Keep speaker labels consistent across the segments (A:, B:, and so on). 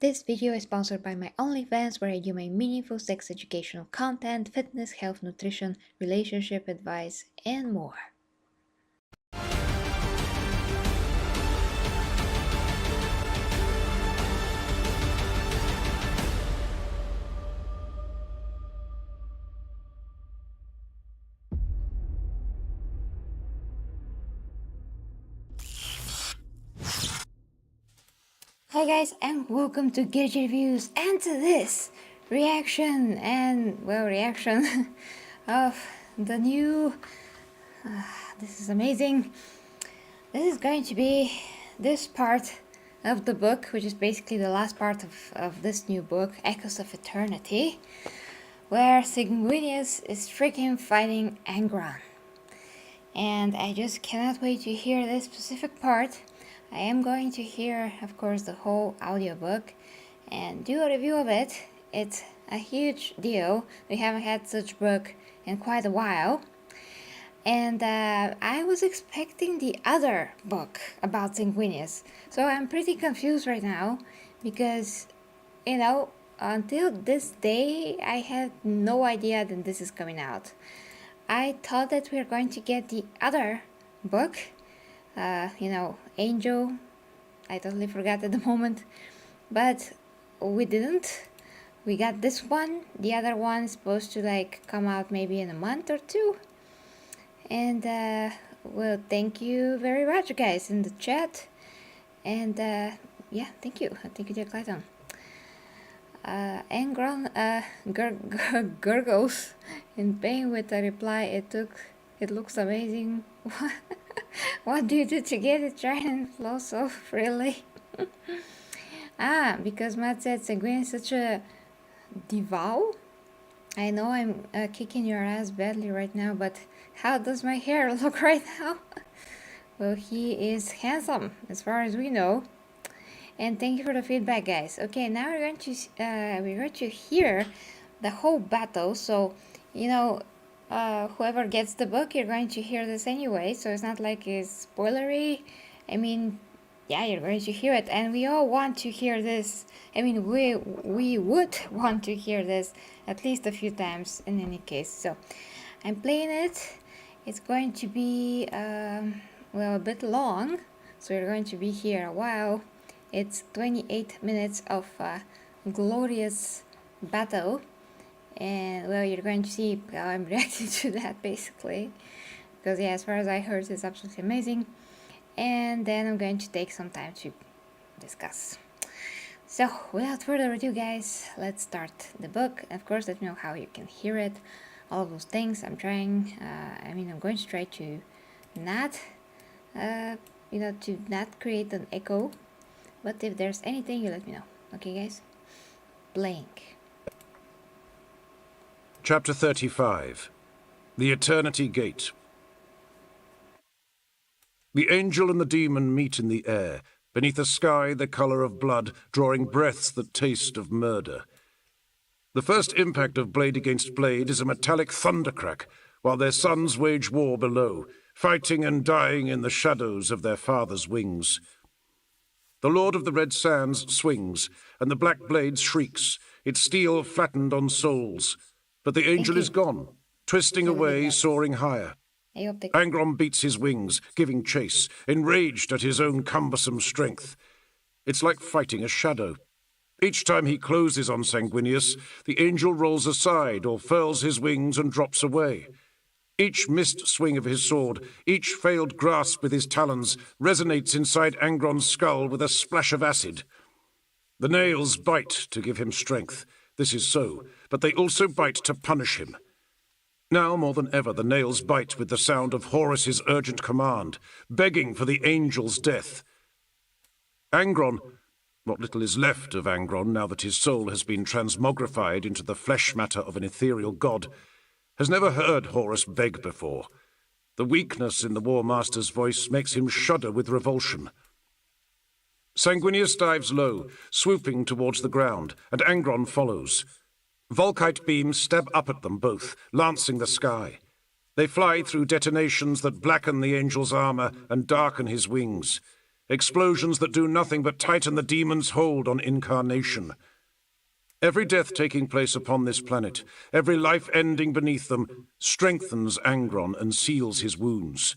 A: This video is sponsored by my OnlyFans, where I do my meaningful sex educational content, fitness, health, nutrition, relationship advice, and more. Hi guys, and welcome to Geri Reviews and to this reaction of the new this is amazing. This is going to be this part of the book, which is basically the last part of this new book, Echoes of Eternity, where Sanguinius is freaking fighting Angron. And I just cannot wait to hear this specific part. I am going to hear, of course, the whole audiobook and do a review of it. It's a huge deal. We haven't had such book in quite a while. And I was expecting the other book about Sanguinius. So I'm pretty confused right now because, you know, until this day, I had no idea that this is coming out. I thought that we were going to get the other book, Angel. I totally forgot at the moment, but we didn't. We got this one. The other one is supposed to come out maybe in a month or two. And well, thank you very much, guys, in the chat. And yeah, thank you, dear Clayton. Angron gurgles in pain with a reply. It looks amazing. What do you do to get it dry and flow so freely? Because Matt said Sanguinius is such a devout. I know I'm kicking your ass badly right now, but how does my hair look right now? Well, he is handsome as far as we know. And thank you for the feedback, guys. Okay, now we're going to hear the whole battle. So, you know, whoever gets the book, you're going to hear this anyway. So it's not like it's spoilery. I mean, yeah, you're going to hear it, and we all want to hear this. I mean, we would want to hear this at least a few times in any case. So I'm playing it. It's going to be well, a bit long, so you're going to be here a while. It's 28 minutes of glorious battle, and well, you're going to see how I'm reacting to that basically, because yeah, as far as I heard, it's absolutely amazing. And then I'm going to take some time to discuss. So without further ado, guys, let's start the book. Of course, let me know how you can hear it, all of those things. I'm trying, I'm going to try to not to not create an echo. But if there's anything, you let me know. Okay, guys? Blank.
B: Chapter 35. The Eternity Gate. The angel and the demon meet in the air, beneath a sky the color of blood, drawing breaths that taste of murder. The first impact of blade against blade is a metallic thundercrack, while their sons wage war below, fighting and dying in the shadows of their father's wings. The Lord of the Red Sands swings, and the black blade shrieks, its steel flattened on souls. But the angel is gone, twisting away, soaring higher. Angron beats his wings, giving chase, enraged at his own cumbersome strength. It's like fighting a shadow. Each time he closes on Sanguinius, the angel rolls aside or furls his wings and drops away. Each missed swing of his sword, each failed grasp with his talons, resonates inside Angron's skull with a splash of acid. The nails bite to give him strength. This is so, but they also bite to punish him. Now more than ever, the nails bite with the sound of Horus's urgent command, begging for the angel's death. Angron, what little is left of Angron now that his soul has been transmogrified into the flesh matter of an ethereal god, has never heard Horus beg before. The weakness in the War Master's voice makes him shudder with revulsion. Sanguinius dives low, swooping towards the ground, and Angron follows. Volkite beams stab up at them both, lancing the sky. They fly through detonations that blacken the angel's armor and darken his wings. explosions that do nothing but tighten the demon's hold on incarnation. Every death taking place upon this planet, every life ending beneath them, strengthens Angron and seals his wounds.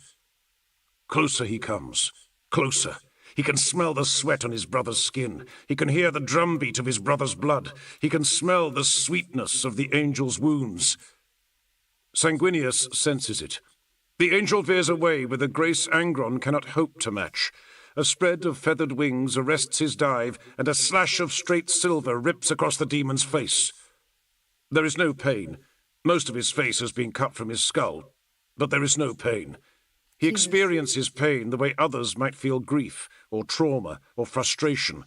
B: Closer he comes, closer. He can smell the sweat on his brother's skin. He can hear the drumbeat of his brother's blood. He can smell the sweetness of the angel's wounds. Sanguinius senses it. The angel veers away with a grace Angron cannot hope to match. A spread of feathered wings arrests his dive, and a slash of straight silver rips across the demon's face. There is no pain. Most of his face has been cut from his skull, but there is no pain. He experiences pain the way others might feel grief, or trauma, or frustration.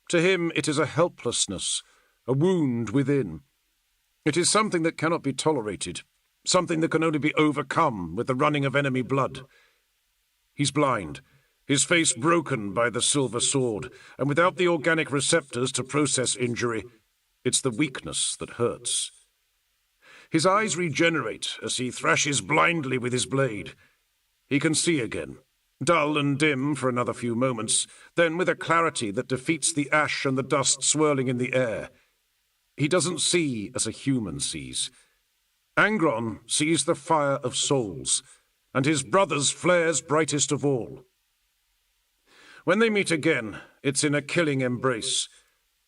B: To him it is a helplessness, a wound within. It is something that cannot be tolerated, something that can only be overcome with the running of enemy blood. He's blind, his face broken by the silver sword, and without the organic receptors to process injury, it's the weakness that hurts. His eyes regenerate as he thrashes blindly with his blade. He can see again, dull and dim for another few moments, then with a clarity that defeats the ash and the dust swirling in the air. He doesn't see as a human sees. Angron sees the fire of souls, and his brother's flares brightest of all. When they meet again, it's in a killing embrace.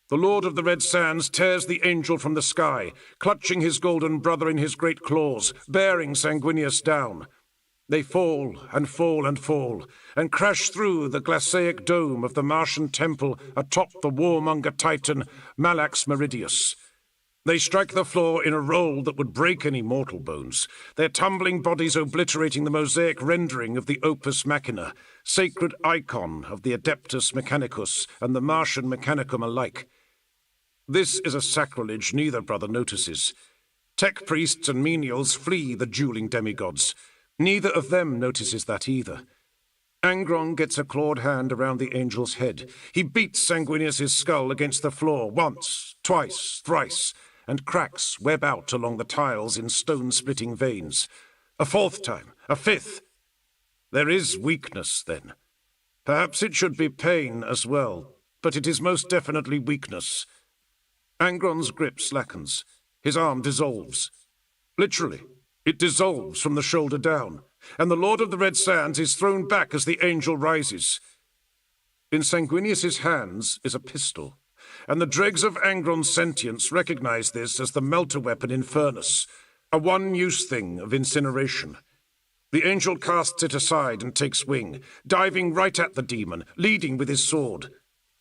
B: The Lord of the Red Sands tears the angel from the sky, clutching his golden brother in his great claws, bearing Sanguinius down. They fall and fall and fall, and crash through the glaciaic dome of the Martian temple atop the warmonger titan Malax Meridius. They strike the floor in a roll that would break any mortal bones, their tumbling bodies obliterating the mosaic rendering of the Opus Machina, sacred icon of the Adeptus Mechanicus and the Martian Mechanicum alike. This is a sacrilege neither brother notices. Tech priests and menials flee the dueling demigods. Neither of them notices that either. Angron gets a clawed hand around the angel's head. He beats Sanguinius's skull against the floor once, twice, thrice, and cracks web out along the tiles in stone-splitting veins. A fourth time, a fifth. There is weakness, then. Perhaps it should be pain as well, but it is most definitely weakness. Angron's grip slackens. His arm dissolves. Literally, it dissolves from the shoulder down, and the Lord of the Red Sands is thrown back as the angel rises. In Sanguinius's hands is a pistol, and the dregs of Angron's sentience recognize this as the melter weapon Infernus, a one-use thing of incineration. The angel casts it aside and takes wing, diving right at the demon, leading with his sword.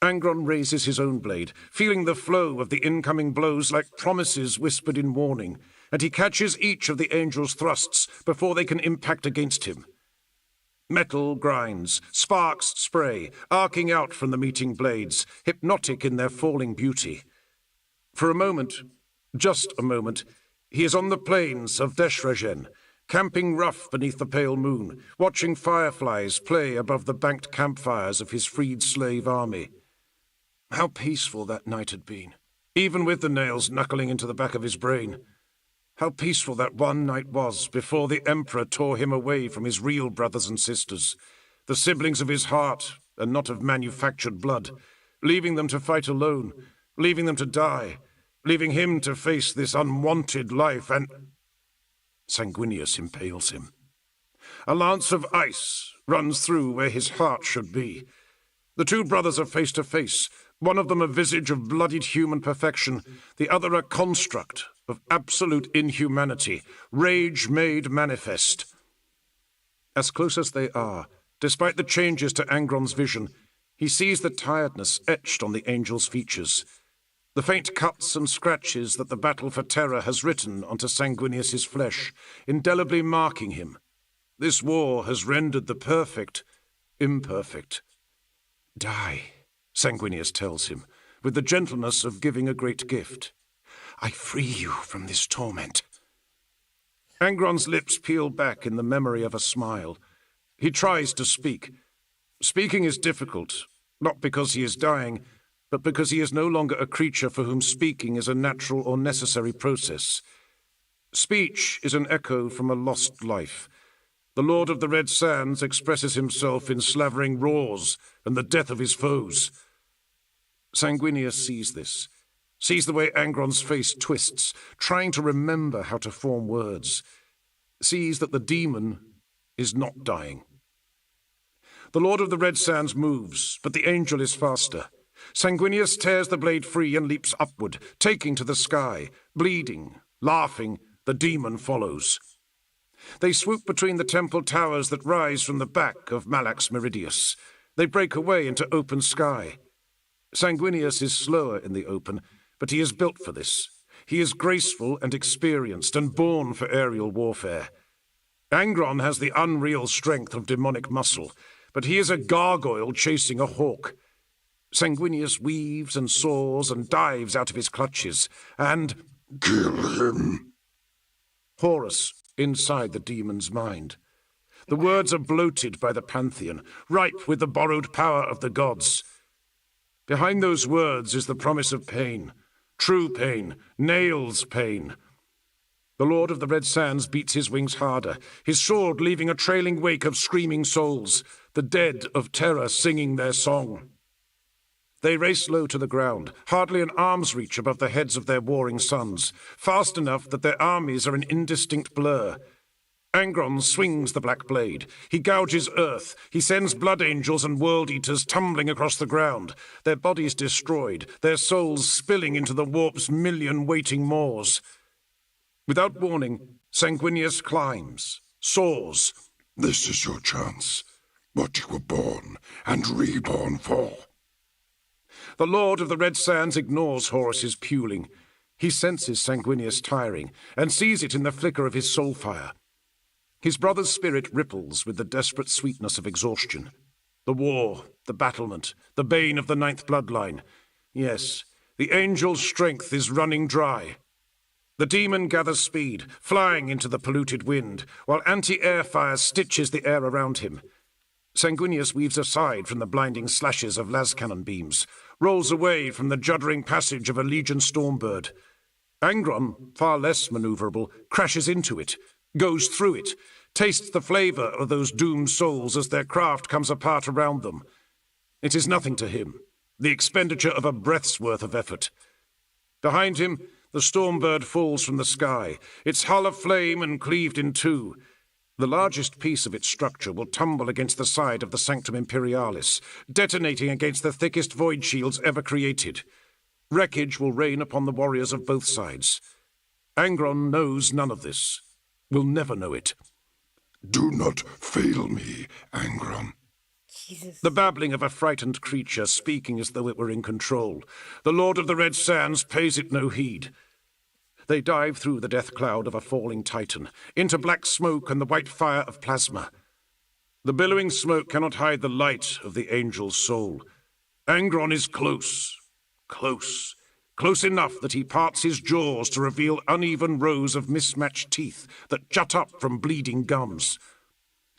B: Angron raises his own blade, feeling the flow of the incoming blows like promises whispered in warning, and he catches each of the angel's thrusts before they can impact against him. Metal grinds, sparks spray, arcing out from the meeting blades, hypnotic in their falling beauty. For a moment, just a moment, he is on the plains of Deshragen, camping rough beneath the pale moon, watching fireflies play above the banked campfires of his freed slave army. How peaceful that night had been, even with the nails knuckling into the back of his brain. How peaceful that one night was before the Emperor tore him away from his real brothers and sisters, the siblings of his heart and not of manufactured blood, leaving them to fight alone, leaving them to die, leaving him to face this unwanted life, and Sanguinius impales him. A lance of ice runs through where his heart should be. The two brothers are face to face, one of them a visage of bloodied human perfection, the other a construct of absolute inhumanity, rage made manifest. As close as they are, despite the changes to Angron's vision, he sees the tiredness etched on the angel's features, the faint cuts and scratches that the battle for terror has written onto Sanguinius's flesh, indelibly marking him. This war has rendered the perfect imperfect. Die, Sanguinius tells him, with the gentleness of giving a great gift. I free you from this torment. Angron's lips peel back in the memory of a smile. He tries to speak. Speaking is difficult, not because he is dying, but because he is no longer a creature for whom speaking is a natural or necessary process. Speech is an echo from a lost life. The Lord of the Red Sands expresses himself in slavering roars and the death of his foes. Sanguinius sees this, sees the way Angron's face twists, trying to remember how to form words, sees that the demon is not dying. The Lord of the Red Sands moves, but the angel is faster. Sanguinius tears the blade free and leaps upward, taking to the sky. Bleeding, laughing, the demon follows. They swoop between the temple towers that rise from the back of Malax Meridius. They break away into open sky. Sanguinius is slower in the open, but he is built for this. He is graceful and experienced and born for aerial warfare. Angron has the unreal strength of demonic muscle, but he is a gargoyle chasing a hawk. Sanguinius weaves and soars and dives out of his clutches, and...
C: Kill him!
B: Horus, inside the demon's mind. The words are bloated by the pantheon, ripe with the borrowed power of the gods. Behind those words is the promise of pain, true pain, nails pain. The Lord of the Red Sands beats his wings harder, his sword leaving a trailing wake of screaming souls, the dead of terror singing their song. They race low to the ground, hardly an arm's reach above the heads of their warring sons, fast enough that their armies are an indistinct blur. Angron swings the black blade. He gouges earth. He sends blood angels and world eaters tumbling across the ground, their bodies destroyed, their souls spilling into the warp's million waiting maws. Without warning, Sanguinius climbs, soars.
C: This is your chance. What you were born and reborn for.
B: The Lord of the Red Sands ignores Horus's puling. He senses Sanguinius tiring, and sees it in the flicker of his soul fire. His brother's spirit ripples with the desperate sweetness of exhaustion. The war, the battlement, the bane of the ninth bloodline. Yes, the angel's strength is running dry. The demon gathers speed, flying into the polluted wind, while anti-air fire stitches the air around him. Sanguinius weaves aside from the blinding slashes of las cannon beams, rolls away from the juddering passage of a legion stormbird. Angron, far less maneuverable, crashes into it, goes through it, tastes the flavor of those doomed souls as their craft comes apart around them. It is nothing to him, the expenditure of a breath's worth of effort. Behind him, the stormbird falls from the sky, its hull aflame and cleaved in two. The largest piece of its structure will tumble against the side of the Sanctum Imperialis, detonating against the thickest void shields ever created. Wreckage will rain upon the warriors of both sides. Angron knows none of this, will never know it.
C: Do not fail me, Angron.
A: Jesus.
B: The babbling of a frightened creature speaking as though it were in control. The Lord of the Red Sands pays it no heed. They dive through the death cloud of a falling titan, into black smoke and the white fire of plasma. The billowing smoke cannot hide the light of the angel's soul. Angron is close, close, close enough that he parts his jaws to reveal uneven rows of mismatched teeth that jut up from bleeding gums.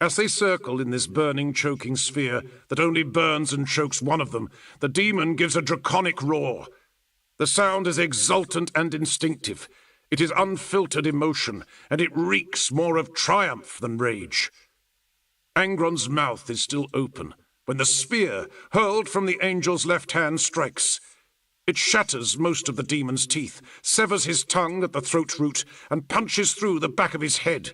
B: As they circle in this burning, choking sphere that only burns and chokes one of them, the demon gives a draconic roar. The sound is exultant and instinctive. It is unfiltered emotion, and it reeks more of triumph than rage. Angron's mouth is still open when the spear, hurled from the angel's left hand, strikes. It shatters most of the demon's teeth, severs his tongue at the throat root, and punches through the back of his head.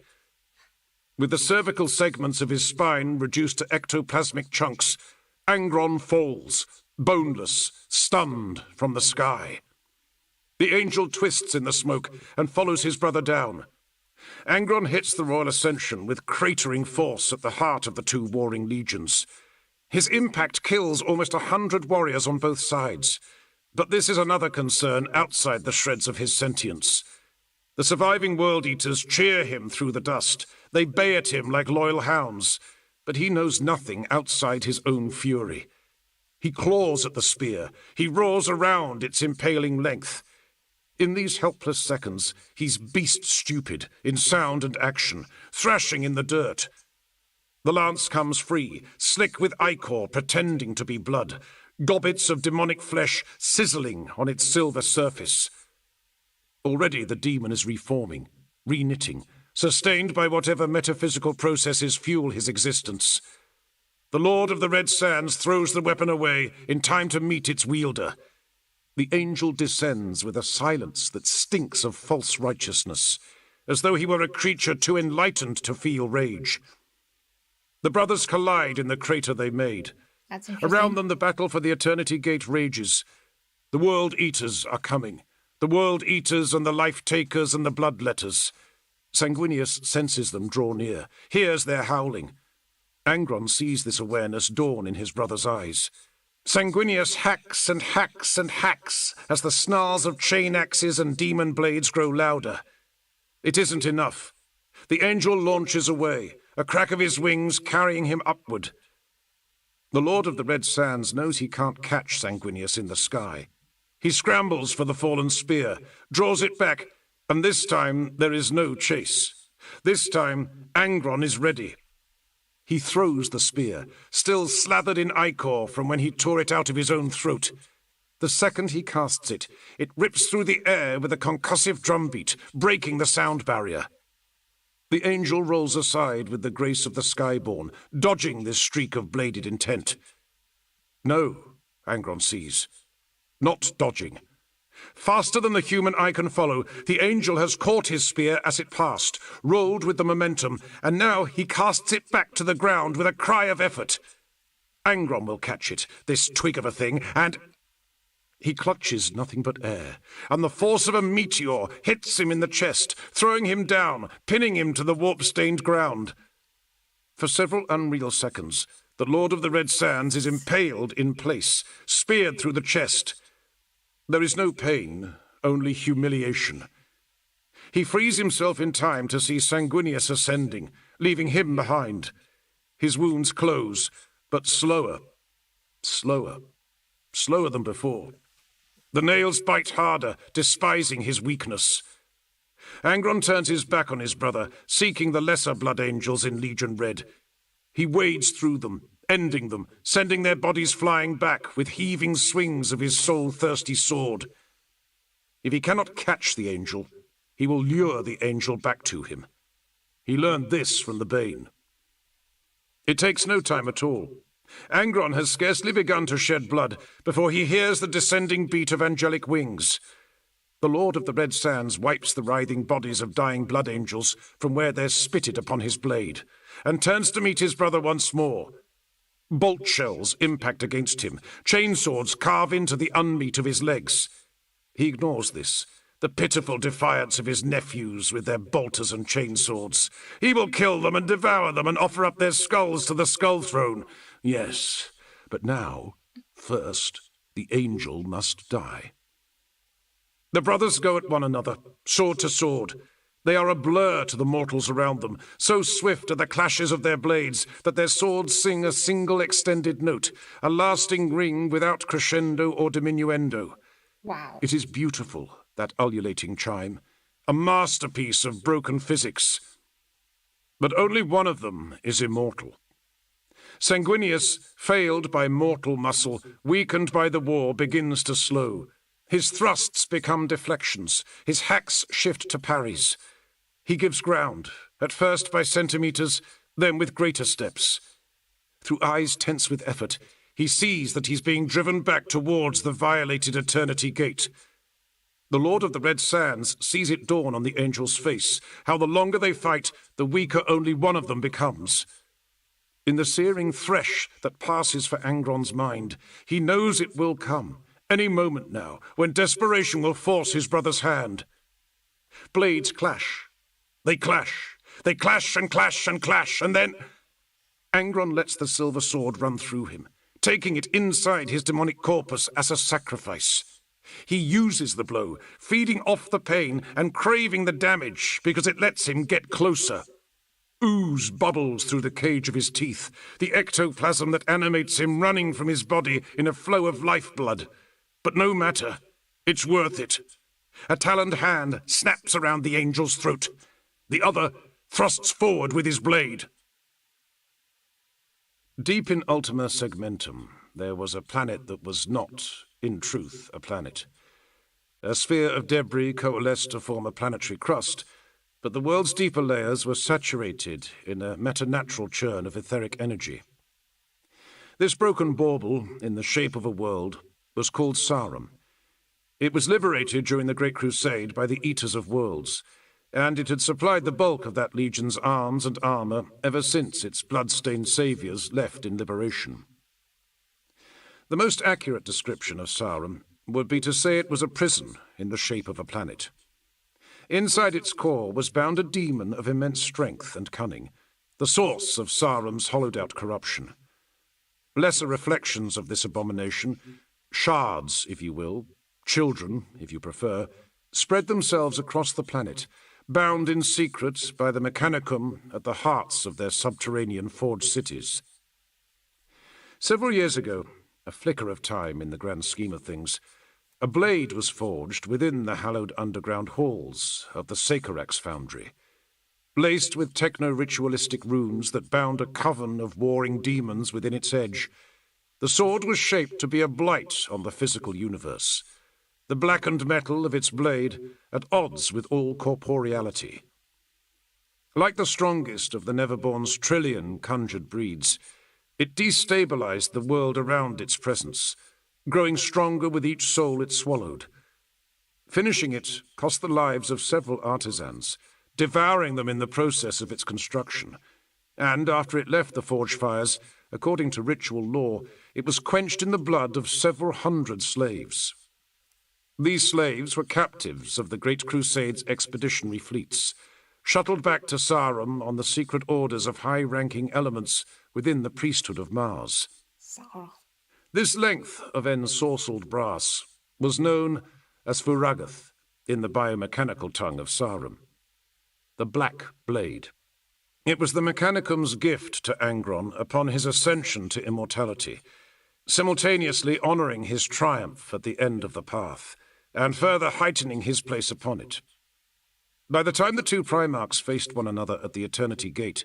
B: With the cervical segments of his spine reduced to ectoplasmic chunks, Angron falls, boneless, stunned from the sky. The angel twists in the smoke and follows his brother down. Angron hits the royal ascension with cratering force at the heart of the two warring legions. His impact kills almost 100 warriors on both sides. But this is another concern outside the shreds of his sentience. The surviving world eaters cheer him through the dust. They bay at him like loyal hounds. But he knows nothing outside his own fury. He claws at the spear. He roars around its impaling length. In these helpless seconds, he's beast-stupid in sound and action, thrashing in the dirt. The lance comes free, slick with ichor pretending to be blood, gobbets of demonic flesh sizzling on its silver surface. Already the demon is reforming, reknitting, sustained by whatever metaphysical processes fuel his existence. The Lord of the Red Sands throws the weapon away in time to meet its wielder. The angel descends with a silence that stinks of false righteousness, as though he were a creature too enlightened to feel rage. The brothers collide in the crater they made.
A: That's interesting.
B: Around them, the battle for the Eternity Gate rages. The World Eaters are coming. The World Eaters and the Life Takers and the Bloodletters. Sanguinius senses them draw near, hears their howling. Angron sees this awareness dawn in his brother's eyes. Sanguinius hacks and hacks and hacks as the snarls of chain axes and demon blades grow louder. It isn't enough. The angel launches away, a crack of his wings carrying him upward. The Lord of the Red Sands knows he can't catch Sanguinius in the sky. He scrambles for the fallen spear, draws it back, and this time there is no chase. This time Angron is ready. He throws the spear, still slathered in ichor from when he tore it out of his own throat. The second he casts it, it rips through the air with a concussive drumbeat, breaking the sound barrier. The angel rolls aside with the grace of the Skyborn, dodging this streak of bladed intent. No, Angron sees. Not dodging. Faster than the human eye can follow, the angel has caught his spear as it passed, rolled with the momentum, and now he casts it back to the ground with a cry of effort. Angron will catch it, this twig of a thing, and... He clutches nothing but air, and the force of a meteor hits him in the chest, throwing him down, pinning him to the warp-stained ground. For several unreal seconds, the Lord of the Red Sands is impaled in place, speared through the chest. There is no pain, only humiliation. He frees himself in time to see Sanguinius ascending, leaving him behind. His wounds close, but slower. Slower. Slower than before. The nails bite harder, despising his weakness. Angron turns his back on his brother, seeking the lesser blood angels in Legion Red. He wades through them, ending them, sending their bodies flying back with heaving swings of his soul-thirsty sword. If he cannot catch the angel, he will lure the angel back to him. He learned this from the Bane. It takes no time at all. Angron has scarcely begun to shed blood before he hears the descending beat of angelic wings. The Lord of the Red Sands wipes the writhing bodies of dying blood angels from where they're spitted upon his blade, and turns to meet his brother once more. Bolt shells impact against him. Chainswords carve into the unmeat of his legs. He ignores this, the pitiful defiance of his nephews with their bolters and chainswords. He will kill them and devour them and offer up their skulls to the Skull Throne. Yes, but now, first, the angel must die. The brothers go at one another, sword to sword. They are a blur to the mortals around them. So swift are the clashes of their blades that their swords sing a single extended note, a lasting ring without crescendo or diminuendo.
A: Wow.
B: It is beautiful, that ululating chime, a masterpiece of broken physics. But only one of them is immortal. Sanguinius, failed by mortal muscle, weakened by the war, begins to slow. His thrusts become deflections, his hacks shift to parries. He gives ground, at first by centimeters, then with greater steps. Through eyes tense with effort, he sees that he's being driven back towards the violated Eternity Gate. The Lord of the Red Sands sees it dawn on the angel's face, how the longer they fight, the weaker only one of them becomes. In the searing thresh that passes for Angron's mind, he knows it will come, any moment now, when desperation will force his brother's hand. Blades clash. They clash. They clash and clash and clash, and then... Angron lets the silver sword run through him, taking it inside his demonic corpus as a sacrifice. He uses the blow, feeding off the pain and craving the damage because it lets him get closer. Ooze bubbles through the cage of his teeth, the ectoplasm that animates him running from his body in a flow of lifeblood. But no matter, it's worth it. A taloned hand snaps around the angel's throat. The other thrusts forward with his blade. Deep in Ultima Segmentum, there was a planet that was not, in truth, a planet. A sphere of debris coalesced to form a planetary crust, but the world's deeper layers were saturated in a metanatural churn of etheric energy. This broken bauble, in the shape of a world, was called Sarum. It was liberated during the Great Crusade by the Eaters of Worlds, and it had supplied the bulk of that legion's arms and armor ever since its blood-stained saviors left in liberation. The most accurate description of Sarum would be to say it was a prison in the shape of a planet. Inside its core was bound a demon of immense strength and cunning, the source of Sarum's hollowed-out corruption. Lesser reflections of this abomination, shards, if you will, children, if you prefer, spread themselves across the planet, bound in secret by the mechanicum at the hearts of their subterranean forged cities. Several years ago, a flicker of time in the grand scheme of things, a blade was forged within the hallowed underground halls of the Sakarax foundry, laced with techno-ritualistic runes that bound a coven of warring demons within its edge. The sword was shaped to be a blight on the physical universe, the blackened metal of its blade at odds with all corporeality. Like the strongest of the Neverborn's trillion conjured breeds, it destabilized the world around its presence, growing stronger with each soul it swallowed. Finishing it cost the lives of several artisans, devouring them in the process of its construction, and after it left the forge fires, according to ritual law, it was quenched in the blood of several hundred slaves. These slaves were captives of the Great Crusade's expeditionary fleets, shuttled back to Sarum on the secret orders of high-ranking elements within the priesthood of Mars. This length of ensorcelled brass was known as Furagath in the biomechanical tongue of Sarum, the Black Blade. It was the Mechanicum's gift to Angron upon his ascension to immortality, simultaneously honouring his triumph at the end of the path, and further heightening his place upon it. By the time the two Primarchs faced one another at the Eternity Gate,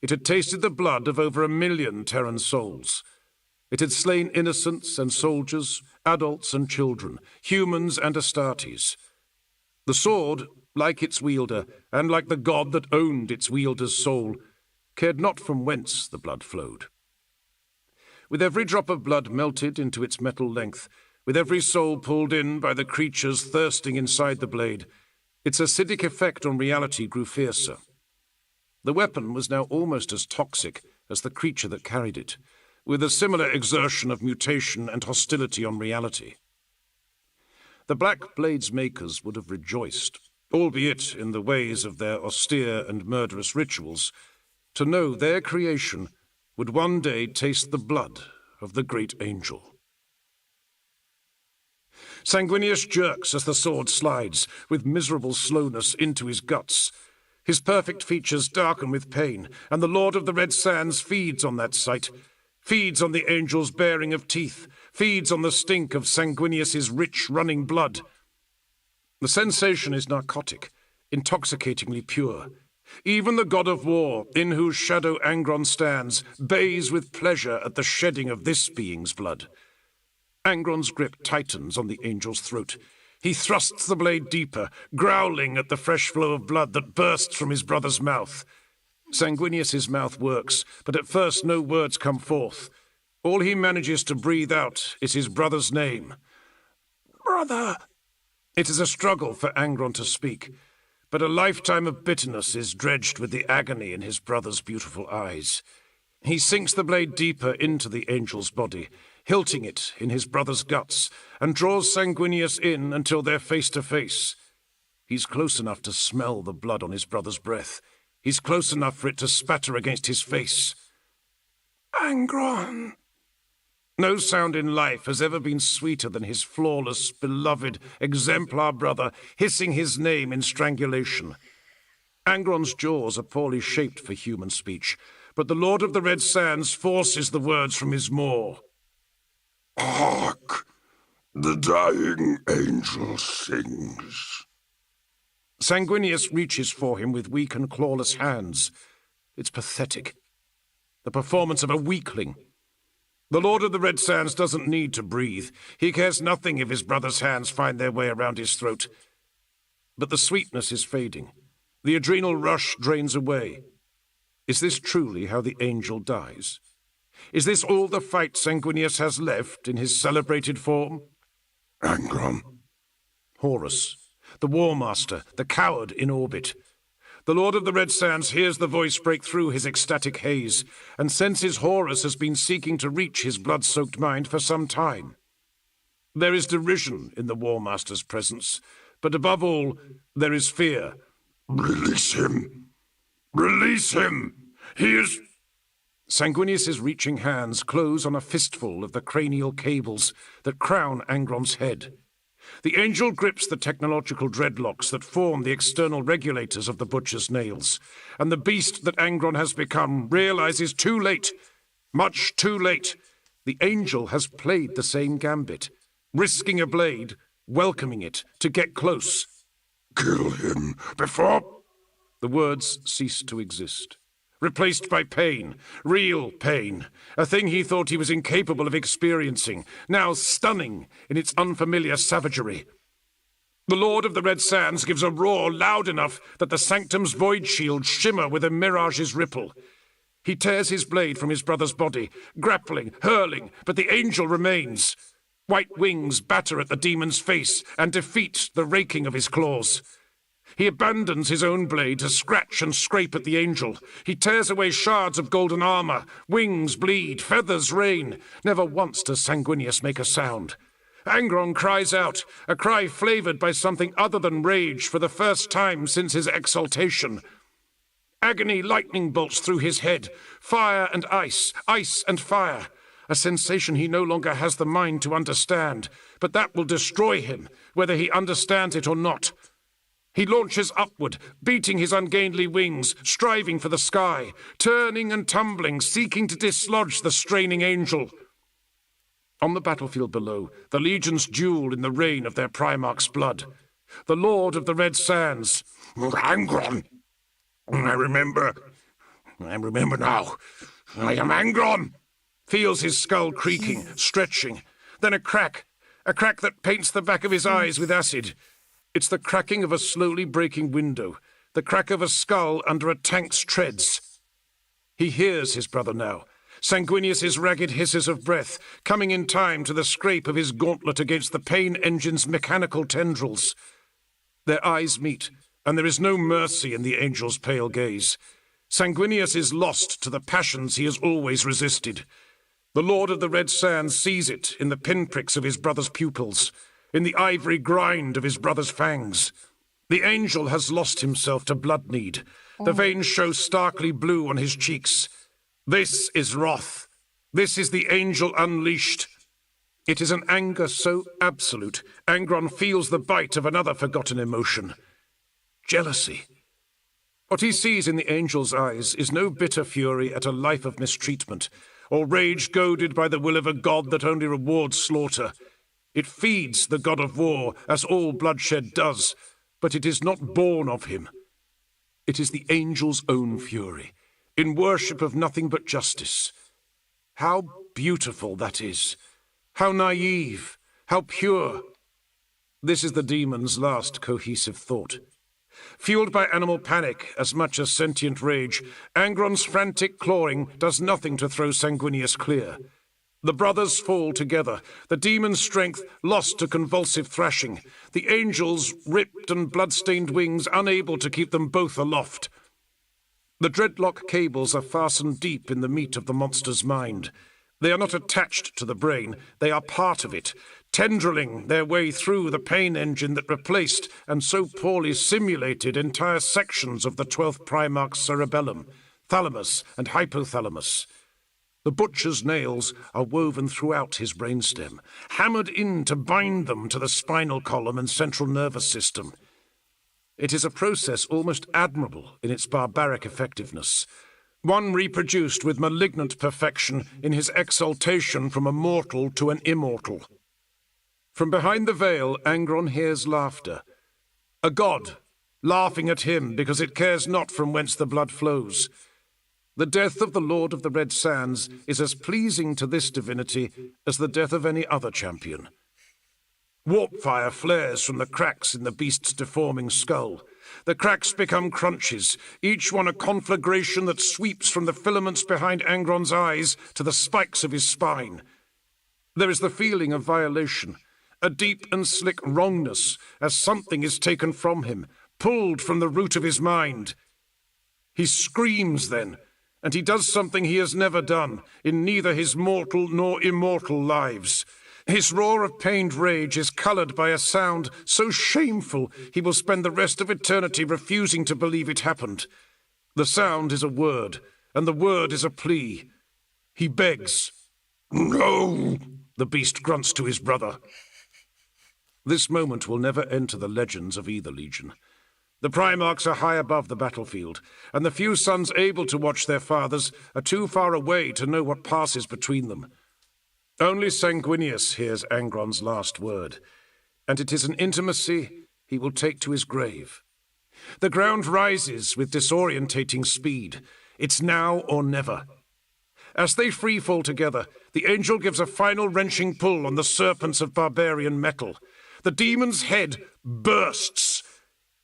B: it had tasted the blood of over 1 million Terran souls. It had slain innocents and soldiers, adults and children, humans and Astartes. The sword, like its wielder, and like the god that owned its wielder's soul, cared not from whence the blood flowed. With every drop of blood melted into its metal length, with every soul pulled in by the creatures thirsting inside the blade, its acidic effect on reality grew fiercer. The weapon was now almost as toxic as the creature that carried it, with a similar exertion of mutation and hostility on reality. The Black Blade's makers would have rejoiced, albeit in the ways of their austere and murderous rituals, to know their creation would one day taste the blood of the great angel. Sanguinius jerks as the sword slides, with miserable slowness, into his guts. His perfect features darken with pain, and the Lord of the Red Sands feeds on that sight, feeds on the angel's baring of teeth, feeds on the stink of Sanguinius's rich running blood. The sensation is narcotic, intoxicatingly pure. Even the god of war, in whose shadow Angron stands, bays with pleasure at the shedding of this being's blood. Angron's grip tightens on the angel's throat. He thrusts the blade deeper, growling at the fresh flow of blood that bursts from his brother's mouth. Sanguinius's mouth works, but at first no words come forth. All he manages to breathe out is his brother's name. Brother! It is a struggle for Angron to speak, but a lifetime of bitterness is dredged with the agony in his brother's beautiful eyes. He sinks the blade deeper into the angel's body, hilting it in his brother's guts, and draws Sanguinius in until they're face to face. He's close enough to smell the blood on his brother's breath. He's close enough for it to spatter against his face. Angron! No sound in life has ever been sweeter than his flawless, beloved, exemplar brother hissing his name in strangulation. Angron's jaws are poorly shaped for human speech, but the Lord of the Red Sands forces the words from his maw.
C: Hark! The dying angel sings.
B: Sanguinius reaches for him with weak and clawless hands. It's pathetic. The performance of a weakling. The Lord of the Red Sands doesn't need to breathe. He cares nothing if his brother's hands find their way around his throat. But the sweetness is fading. The adrenal rush drains away. Is this truly how the angel dies? Is this all the fight Sanguinius has left in his celebrated form?
C: Angron.
B: Horus, the War Master, the coward in orbit. The Lord of the Red Sands hears the voice break through his ecstatic haze, and senses Horus has been seeking to reach his blood-soaked mind for some time. There is derision in the War Master's presence, but above all, there is fear.
C: Release him! Release him! He is...
B: Sanguinius's reaching hands close on a fistful of the cranial cables that crown Angron's head. The angel grips the technological dreadlocks that form the external regulators of the butcher's nails, and the beast that Angron has become realizes too late, much too late, the angel has played the same gambit, risking a blade, welcoming it to get close.
C: Kill him before...
B: The words cease to exist, replaced by pain, real pain, a thing he thought he was incapable of experiencing, now stunning in its unfamiliar savagery. The Lord of the Red Sands gives a roar loud enough that the Sanctum's void shields shimmer with a mirage's ripple. He tears his blade from his brother's body, grappling, hurling, but the angel remains. White wings batter at the demon's face and defeat the raking of his claws. He abandons his own blade to scratch and scrape at the angel. He tears away shards of golden armor. Wings bleed, feathers rain. Never once does Sanguinius make a sound. Angron cries out, a cry flavored by something other than rage for the first time since his exaltation. Agony lightning bolts through his head. Fire and ice and fire. A sensation he no longer has the mind to understand, but that will destroy him, whether he understands it or not. He launches upward, beating his ungainly wings, striving for the sky, turning and tumbling, seeking to dislodge the straining angel. On the battlefield below, the legions duel in the rain of their Primarch's blood. The Lord of the Red Sands,
C: Angron! I remember now. I am Angron!
B: Feels his skull creaking, stretching. Then a crack that paints the back of his eyes with acid. It's the cracking of a slowly breaking window, the crack of a skull under a tank's treads. He hears his brother now, Sanguinius's ragged hisses of breath, coming in time to the scrape of his gauntlet against the pain engine's mechanical tendrils. Their eyes meet, and there is no mercy in the angel's pale gaze. Sanguinius is lost to the passions he has always resisted. The Lord of the Red Sands sees it in the pinpricks of his brother's pupils, in the ivory grind of his brother's fangs. The angel has lost himself to blood need. The veins show starkly blue on his cheeks. This is wrath. This is the angel unleashed. It is an anger so absolute, Angron feels the bite of another forgotten emotion. Jealousy. What he sees in the angel's eyes is no bitter fury at a life of mistreatment, or rage goaded by the will of a god that only rewards slaughter. It feeds the god of war, as all bloodshed does, but it is not born of him. It is the angel's own fury, in worship of nothing but justice. How beautiful that is! How naive! How pure! This is the demon's last cohesive thought. Fueled by animal panic as much as sentient rage, Angron's frantic clawing does nothing to throw Sanguinius clear. The brothers fall together, the demon's strength lost to convulsive thrashing, the angel's ripped and blood-stained wings unable to keep them both aloft. The dreadlock cables are fastened deep in the meat of the monster's mind. They are not attached to the brain, they are part of it, tendriling their way through the pain engine that replaced and so poorly simulated entire sections of the 12th Primarch's cerebellum, thalamus and hypothalamus. The butcher's nails are woven throughout his brainstem, hammered in to bind them to the spinal column and central nervous system. It is a process almost admirable in its barbaric effectiveness, one reproduced with malignant perfection in his exaltation from a mortal to an immortal. From behind the veil, Angron hears laughter. A god, laughing at him because it cares not from whence the blood flows. The death of the Lord of the Red Sands is as pleasing to this divinity as the death of any other champion. Warp fire flares from the cracks in the beast's deforming skull. The cracks become crunches, each one a conflagration that sweeps from the filaments behind Angron's eyes to the spikes of his spine. There is the feeling of violation, a deep and slick wrongness as something is taken from him, pulled from the root of his mind. He screams then, and he does something he has never done in neither his mortal nor immortal lives. His roar of pained rage is coloured by a sound so shameful he will spend the rest of eternity refusing to believe it happened. The sound is a word, and the word is a plea. He begs. "No!" the beast grunts to his brother. This moment will never enter the legends of either legion. The Primarchs are high above the battlefield, and the few sons able to watch their fathers are too far away to know what passes between them. Only Sanguinius hears Angron's last word, and it is an intimacy he will take to his grave. The ground rises with disorientating speed. It's now or never. As they freefall together, the angel gives a final wrenching pull on the serpents of barbarian metal. The demon's head bursts.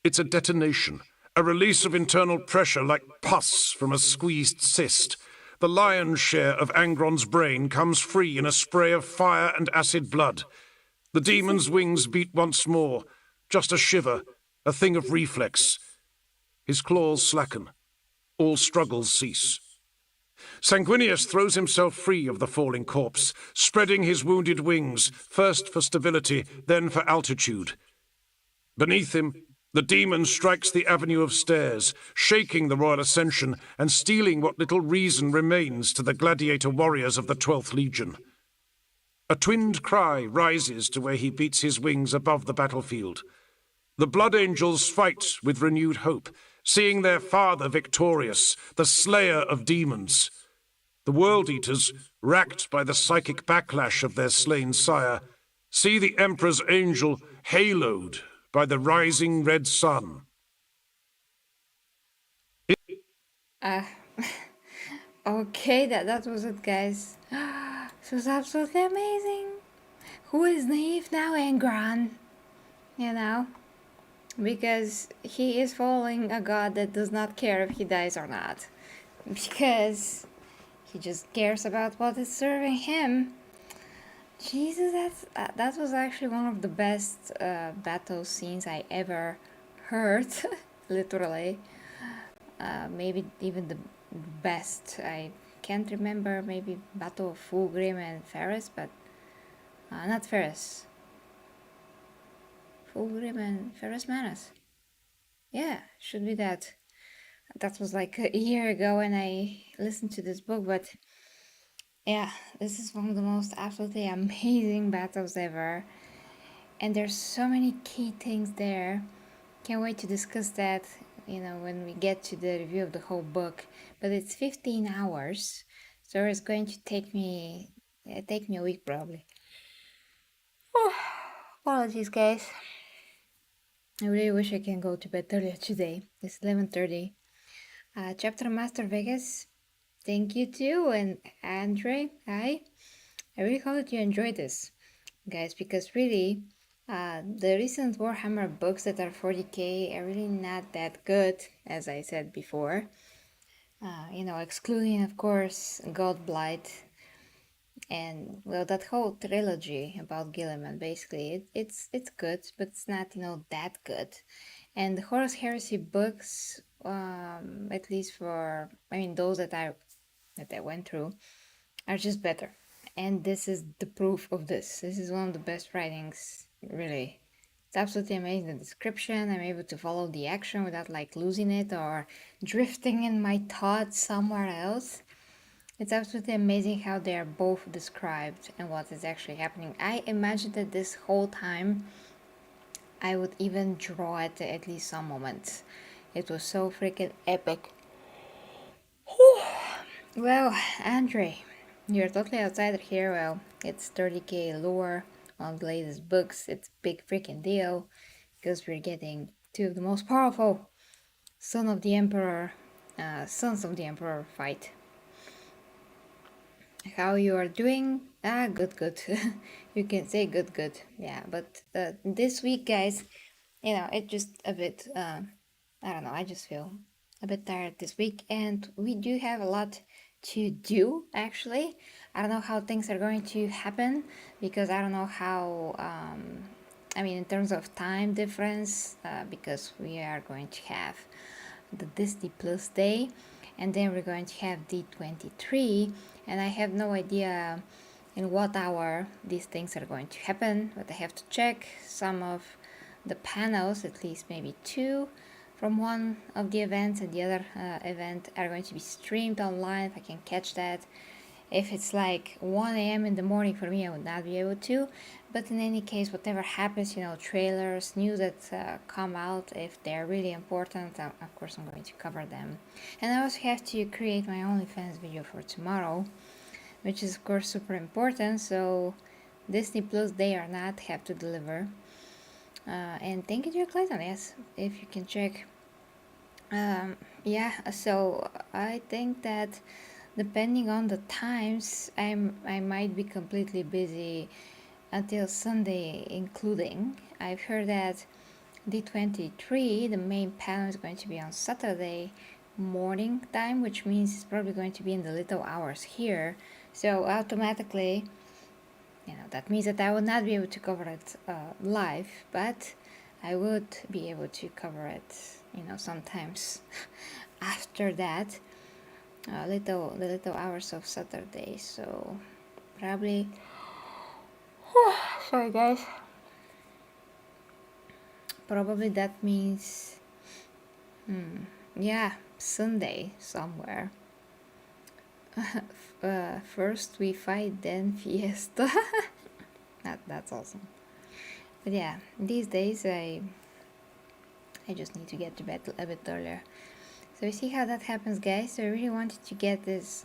B: It's a detonation, a release of internal pressure like pus from a squeezed cyst. The lion's share of Angron's brain comes free in a spray of fire and acid blood. The demon's wings beat once more, just a shiver, a thing of reflex. His claws slacken. All struggles cease. Sanguinius throws himself free of the falling corpse, spreading his wounded wings, first for stability, then for altitude. Beneath him, the demon strikes the avenue of stairs, shaking the royal ascension and stealing what little reason remains to the gladiator warriors of the 12th Legion. A twinned cry rises to where he beats his wings above the battlefield. The Blood Angels fight with renewed hope, seeing their father victorious, the slayer of demons. The World Eaters, racked by the psychic backlash of their slain sire, see the Emperor's angel haloed by the rising red sun.
A: Okay, that was it, guys. This was absolutely amazing. Who is naive now, Angron? You know? Because he is following a god that does not care if he dies or not. Because he just cares about what is serving him. Jesus, that was actually one of the best battle scenes I ever heard. Literally. Maybe even the best. I can't remember, maybe Battle of Fulgrim and Ferris, but not Ferris. Fulgrim and Ferris Manus. Yeah, should be that. That was like a year ago when I listened to this book, but yeah, this is one of the most absolutely amazing battles ever. And there's so many key things there. Can't wait to discuss that, when we get to the review of the whole book. But it's 15 hours, so it's going to take me a week probably. Oh, apologies, guys. I really wish I can go to bed earlier today. It's 11:30. Chapter Master Vegas, thank you too, and Andre, hi. I really hope that you enjoyed this, guys, because really, the recent Warhammer books that are 40k are really not that good, as I said before. Excluding, of course, Godblight, and, well, that whole trilogy about Gilliman, basically, it's good, but it's not, that good. And the Horus Heresy books, at least for, those that I went through, are just better. And this is the proof of this. This is one of the best writings, really. It's absolutely amazing. The description, I'm able to follow the action without losing it or drifting in my thoughts somewhere else. It's absolutely amazing how they are both described and what is actually happening. I imagined that this whole time I would even draw it at least some moments. It was so freaking epic. Well, Andre, you're totally outsider here. Well, it's 30k lore, one of the latest books. It's a big freaking deal because we're getting two of the most powerful Sons of the Emperor fight. How you are doing? Good. You can say good. Yeah, but this week, guys, it's just a bit I don't know, I just feel a bit tired this week, and we do have a lot to do actually. I don't know how things are going to happen because I don't know how, I mean, in terms of time difference, because we are going to have the Disney Plus day, and then we're going to have D23, and I have no idea in what hour these things are going to happen, but I have to check some of the panels, at least maybe two from one of the events, and the other event are going to be streamed online if I can catch that. If it's like 1 a.m. in the morning for me, I would not be able to. But in any case, whatever happens, you know, trailers, news that come out, if they're really important, of course I'm going to cover them. And I also have to create my OnlyFans video for tomorrow, which is of course super important. So Disney Plus, they or not, have to deliver. And thank you to your Clayton, yes, if you can check. Yeah, so I think that depending on the times, I might be completely busy until Sunday including. I've heard that D23, the main panel, is going to be on Saturday morning time, which means it's probably going to be in the little hours here. So automatically, you know, that means that I will not be able to cover it live, but I would be able to cover it, you know, sometimes after that, the little hours of Saturday. So probably, sorry guys, probably that means, yeah, Sunday somewhere. First we fight, then fiesta. That's awesome. But yeah, these days I just need to get to bed a bit earlier. So you see how that happens, guys. So I really wanted to get this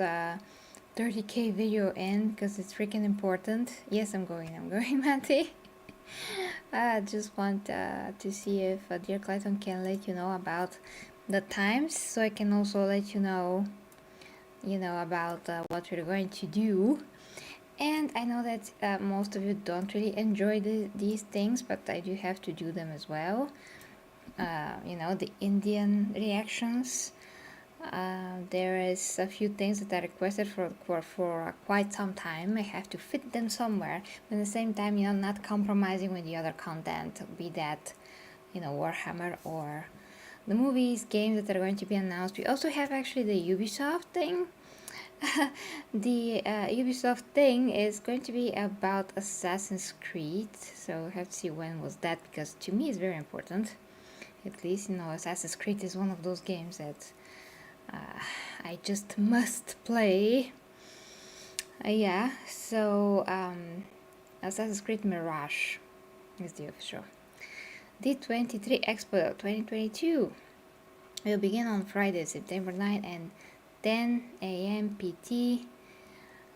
A: 30k video in because it's freaking important. Yes, I'm going, Matty. I just want to see if dear Clayton can let you know about the times, so I can also let you know about what we're going to do. And I know that most of you don't really enjoy these things, but I do have to do them as well. You know, the Indian reactions. There is a few things that I requested for quite some time. I have to fit them somewhere, but at the same time, you know, not compromising with the other content, be that, you know, Warhammer or the movies, games that are going to be announced. We also have actually the Ubisoft thing. The Ubisoft thing is going to be about Assassin's Creed, so we have to see when was that, because to me it's very important. At least, you know, Assassin's Creed is one of those games that I just must play. Yeah, so Assassin's Creed Mirage is the official. D23 Expo 2022 will begin on Friday, September 9 and 10 a.m. PT,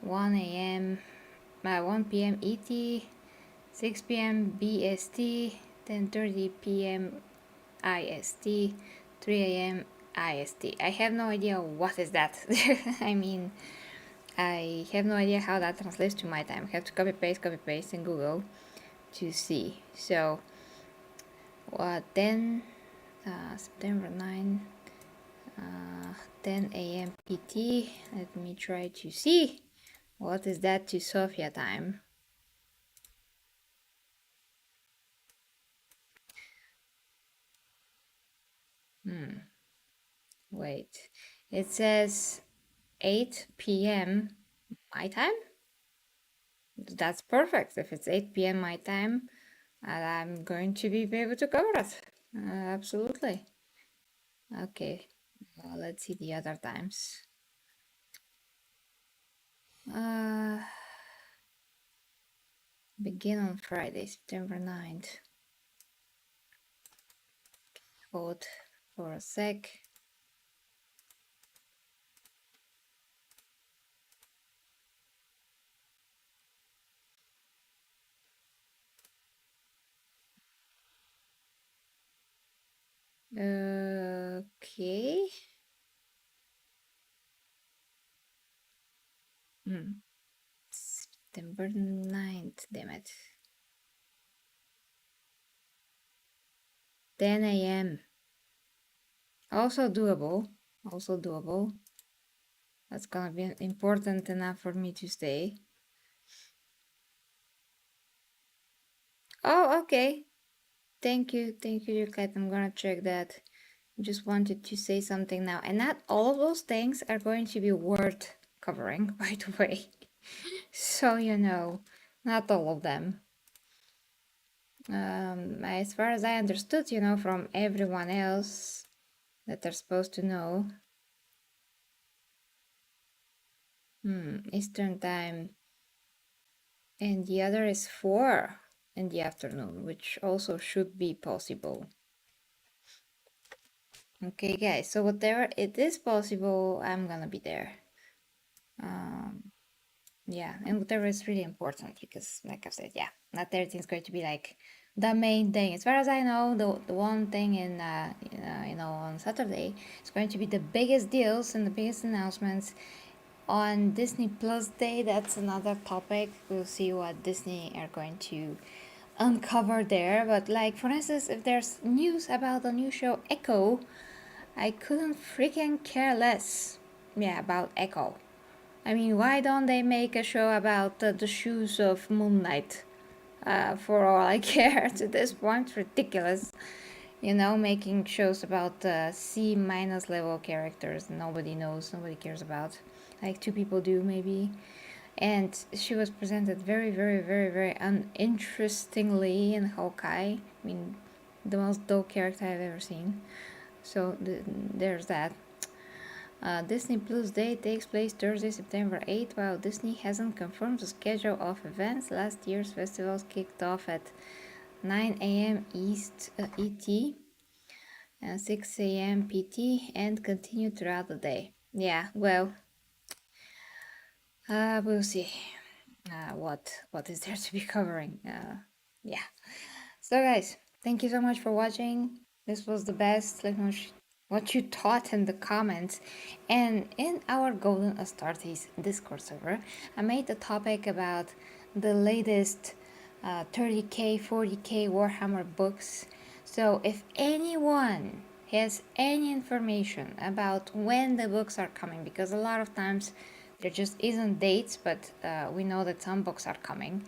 A: 1 a.m. 1 p.m. ET, 6 p.m. BST, 10:30 p.m. IST, 3 a.m. IST. I have no idea what is that. I mean, I have no idea how that translates to my time. I have to copy paste in Google to see. So, 10 September 9, 10 a.m. PT. Let me try to see what is that to Sofia time. Wait, it says 8 p.m. my time. That's perfect. If it's 8 p.m. my time, I'm going to be able to cover it. Absolutely. Okay, well, let's see the other times. Begin on Friday, September 9th. Hold for a sec. Okay. September 9th, damn it. 10 a.m. Also doable. Also doable. That's gonna be important enough for me to stay. Oh, okay. Thank you, Cat. I'm gonna check that. Just wanted to say something now. And not all of those things are going to be worth covering, by the way. So you know, not all of them. As far as I understood, you know, from everyone else that they're supposed to know, Eastern time, and the other is 4 in the afternoon, which also should be possible. Okay, guys, so whatever it is possible, I'm gonna be there. Yeah, and whatever is really important, because like I've said, yeah, not everything's going to be like the main thing. As far as I know, the one thing in you know, on Saturday is going to be the biggest deals and the biggest announcements. On Disney Plus Day, that's another topic. We'll see what Disney are going to uncover there. But like, for instance, if there's news about the new show Echo, I couldn't freaking care less. Yeah, about Echo. I mean, why don't they make a show about the shoes of Moon Knight? For all I care, to this point, ridiculous. You know, making shows about C minus level characters nobody knows, nobody cares about. Like 2 people do, maybe. And she was presented very, very, very, very uninterestingly in Hawkeye. I mean, the most dull character I've ever seen. So there's that. Disney Plus Day takes place Thursday, September 8th. While Disney hasn't confirmed the schedule of events, last year's festivals kicked off at 9 a.m. East ET, 6 a.m. PT, and continued throughout the day. Yeah, well, we'll see what is there to be covering. Yeah. So guys, thank you so much for watching. This was the best. Let me know what you thought in the comments. And in our Golden Astartes Discord server, I made a topic about the latest 30k, 40k Warhammer books. So if anyone has any information about when the books are coming, because a lot of times there just isn't dates, but we know that some books are coming.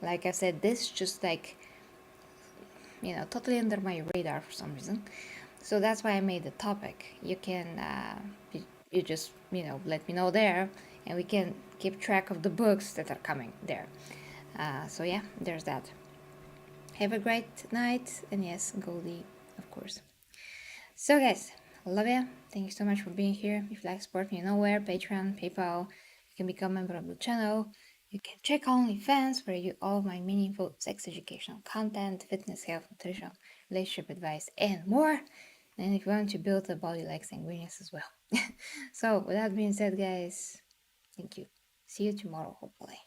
A: Like I said, this just like, you know, totally under my radar for some reason. So that's why I made the topic. You can, you just, you know, let me know there, and we can keep track of the books that are coming there. So yeah, there's that. Have a great night, and yes, Goldie, of course. So guys, love ya. Thank you so much for being here. If you like support me, you know where, Patreon, PayPal. You can become a member of the channel. You can check OnlyFans, where I do all of my meaningful sex educational content, fitness, health, nutrition, relationship advice, and more. And if you want to build a body like Sanguinius as well. So with that being said, guys, thank you. See you tomorrow, hopefully.